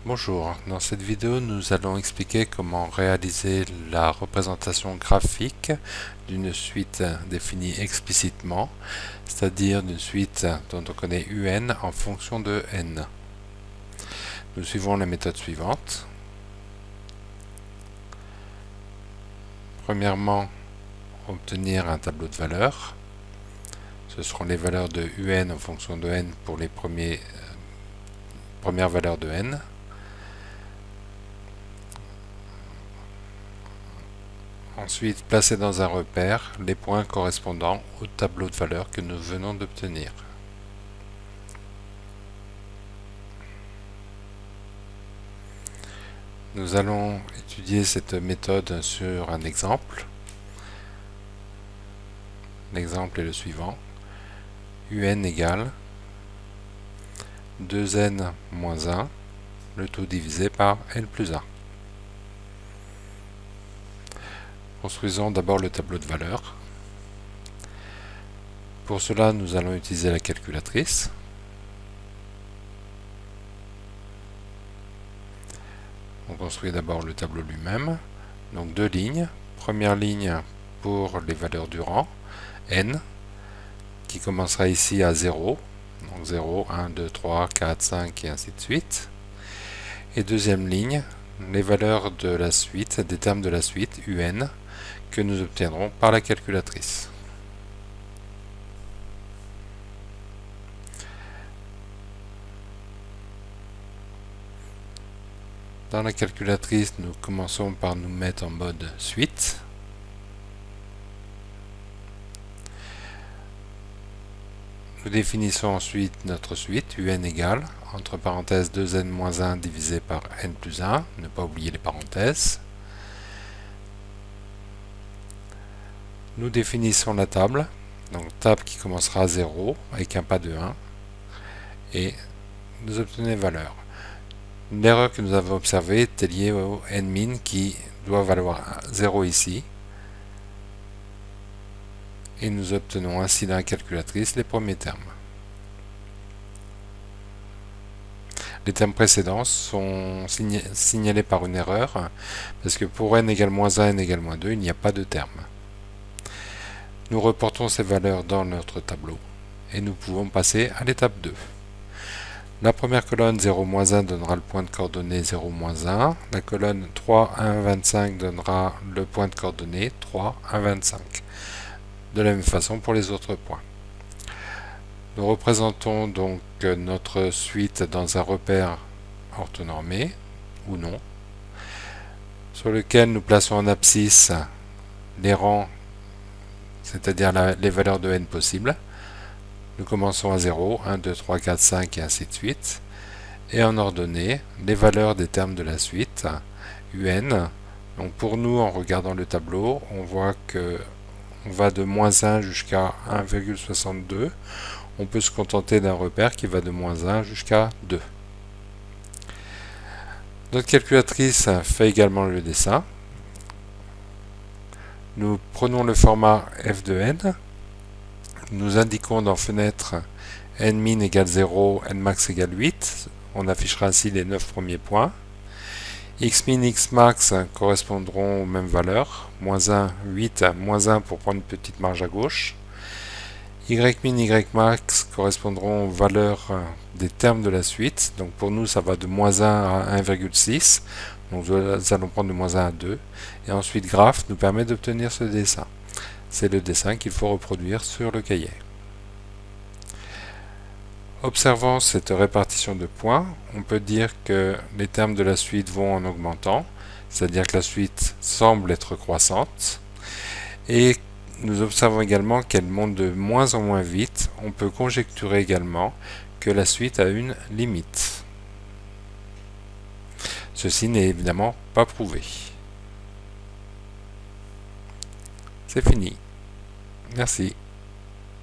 Bonjour, dans cette vidéo nous allons expliquer comment réaliser la représentation graphique d'une suite définie explicitement, c'est-à-dire d'une suite dont on connaît UN en fonction de n. Nous suivons la méthode suivante. Premièrement, obtenir un tableau de valeurs. Ce seront les valeurs de UN en fonction de n pour les premières valeurs de n. Ensuite, placer dans un repère les points correspondant au tableau de valeurs que nous venons d'obtenir. Nous allons étudier cette méthode sur un exemple. L'exemple est le suivant. UN égale 2n moins 1, le tout divisé par n plus 1. Construisons d'abord le tableau de valeurs. Pour cela, nous allons utiliser la calculatrice. On construit d'abord le tableau lui-même. Donc deux lignes. Première ligne pour les valeurs du rang, n, qui commencera ici à 0. Donc 0, 1, 2, 3, 4, 5 et ainsi de suite. Et deuxième ligne, les valeurs de la suite, des termes de la suite, un, que nous obtiendrons par la calculatrice. Dans la calculatrice, nous commençons par nous mettre en mode suite. Nous définissons ensuite notre suite, un égale, entre parenthèses 2n moins 1 divisé par n plus 1, ne pas oublier les parenthèses. Nous définissons la table, donc table qui commencera à 0 avec un pas de 1, et nous obtenons les valeurs. L'erreur que nous avons observée était liée au nmin qui doit valoir 0 ici, et nous obtenons ainsi dans la calculatrice les premiers termes. Les termes précédents sont signalés par une erreur, parce que pour n égale moins 1, n égale moins 2, il n'y a pas de terme. Nous reportons ces valeurs dans notre tableau, et nous pouvons passer à l'étape 2. La première colonne 0, 1 donnera le point de coordonnées 0, 1. La colonne 3, 1, 25 donnera le point de coordonnées 3, 1, 25. De la même façon pour les autres points. Nous représentons donc notre suite dans un repère orthonormé, ou non, sur lequel nous plaçons en abscisse les rangs, c'est-à-dire les valeurs de n possibles. Nous commençons à 0, 1, 2, 3, 4, 5 et ainsi de suite. Et en ordonnée, les valeurs des termes de la suite, un. Donc pour nous, en regardant le tableau, on voit que on va de moins 1 jusqu'à 1,62. On peut se contenter d'un repère qui va de moins 1 jusqu'à 2. Notre calculatrice fait également le dessin. Nous prenons le format f de n. Nous indiquons dans fenêtre nmin égale 0, nmax égale 8. On affichera ainsi les 9 premiers points. Xmin, Xmax correspondront aux mêmes valeurs. Moins 1, 8, moins 1 pour prendre une petite marge à gauche. Ymin, Ymax correspondront aux valeurs des termes de la suite. Donc pour nous, ça va de moins 1 à 1,6. Donc nous allons prendre de moins 1 à 2. Et ensuite, graph nous permet d'obtenir ce dessin. C'est le dessin qu'il faut reproduire sur le cahier. Observant cette répartition de points, on peut dire que les termes de la suite vont en augmentant, c'est-à-dire que la suite semble être croissante, et nous observons également qu'elle monte de moins en moins vite. On peut conjecturer également que la suite a une limite. Ceci n'est évidemment pas prouvé. C'est fini. Merci.